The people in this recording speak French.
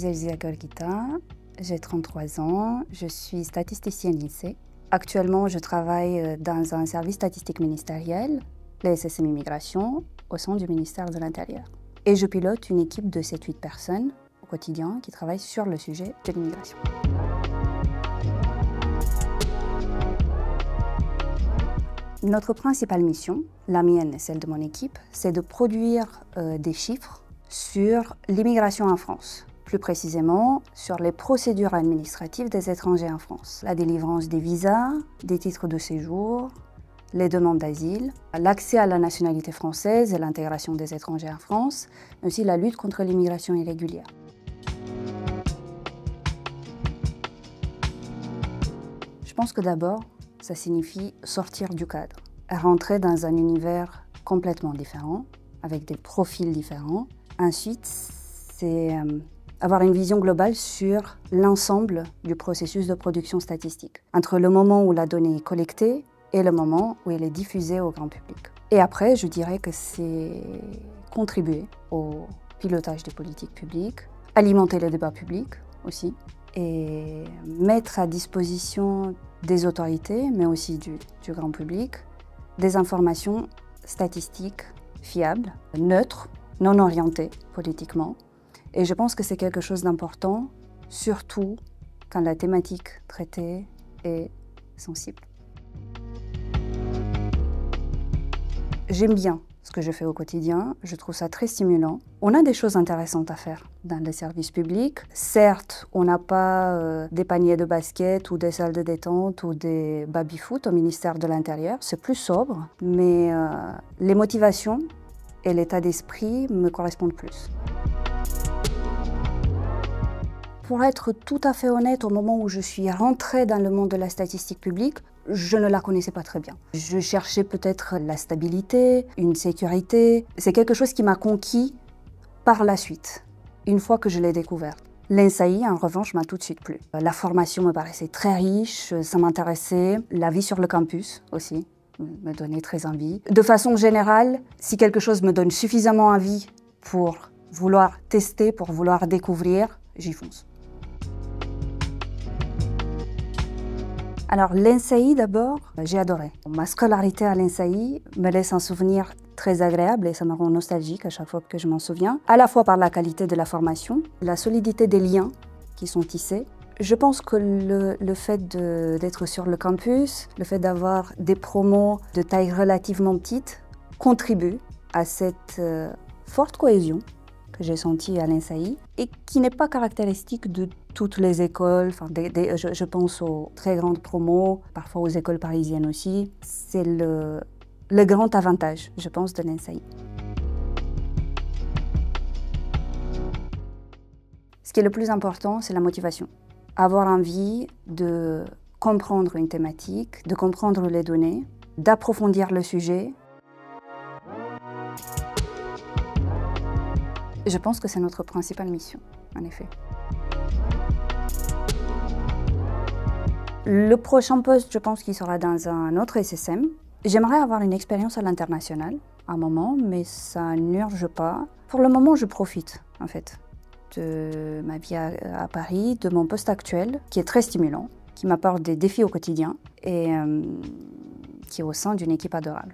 suis Elzia Gorgita, j'ai 33 ans, je suis statisticienne INSEE. Actuellement, je travaille dans un service statistique ministériel, le SSM Immigration, au sein du ministère de l'Intérieur. Et je pilote une équipe de 7-8 personnes au quotidien qui travaillent sur le sujet de l'immigration. Notre principale mission, la mienne et celle de mon équipe, c'est de produire des chiffres sur l'immigration en France. Plus précisément, sur les procédures administratives des étrangers en France. La délivrance des visas, des titres de séjour, les demandes d'asile, l'accès à la nationalité française et l'intégration des étrangers en France, mais aussi la lutte contre l'immigration irrégulière. Je pense que d'abord, ça signifie sortir du cadre, rentrer dans un univers complètement différent, avec des profils différents. Ensuite, c'est avoir une vision globale sur l'ensemble du processus de production statistique, entre le moment où la donnée est collectée et le moment où elle est diffusée au grand public. Et après, je dirais que c'est contribuer au pilotage des politiques publiques, alimenter le débat public aussi, et mettre à disposition des autorités, mais aussi du grand public, des informations statistiques fiables, neutres, non orientées politiquement. Et je pense que c'est quelque chose d'important, surtout quand la thématique traitée est sensible. J'aime bien ce que je fais au quotidien, je trouve ça très stimulant. On a des choses intéressantes à faire dans les services publics. Certes, on n'a pas des paniers de basket ou des salles de détente ou des baby-foot au ministère de l'Intérieur. C'est plus sobre, mais les motivations et l'état d'esprit me correspondent plus. Pour être tout à fait honnête, au moment où je suis rentrée dans le monde de la statistique publique, je ne la connaissais pas très bien. Je cherchais peut-être la stabilité, une sécurité. C'est quelque chose qui m'a conquis par la suite, une fois que je l'ai découverte. L'INSAI, en revanche, m'a tout de suite plu. La formation me paraissait très riche, ça m'intéressait. La vie sur le campus aussi me donnait très envie. De façon générale, si quelque chose me donne suffisamment envie pour vouloir tester, pour vouloir découvrir, j'y fonce. Alors l'INSAI d'abord, j'ai adoré. Ma scolarité à l'INSAI me laisse un souvenir très agréable et ça me rend nostalgique à chaque fois que je m'en souviens, à la fois par la qualité de la formation, la solidité des liens qui sont tissés. Je pense que le fait d'être sur le campus, le fait d'avoir des promos de taille relativement petite, contribue à cette forte cohésion que j'ai sentie à l'INSAI et qui n'est pas caractéristique de toutes les écoles. Enfin, je pense aux très grandes promos, parfois aux écoles parisiennes aussi. C'est le grand avantage, je pense, de l'INSAI. Ce qui est le plus important, c'est la motivation. Avoir envie de comprendre une thématique, de comprendre les données, d'approfondir le sujet. Je pense que c'est notre principale mission, en effet. Le prochain poste, je pense qu'il sera dans un autre SSM. J'aimerais avoir une expérience à l'international, à un moment, mais ça n'urge pas. Pour le moment, je profite, en fait, de ma vie à Paris, de mon poste actuel, qui est très stimulant, qui m'apporte des défis au quotidien et qui est au sein d'une équipe adorable.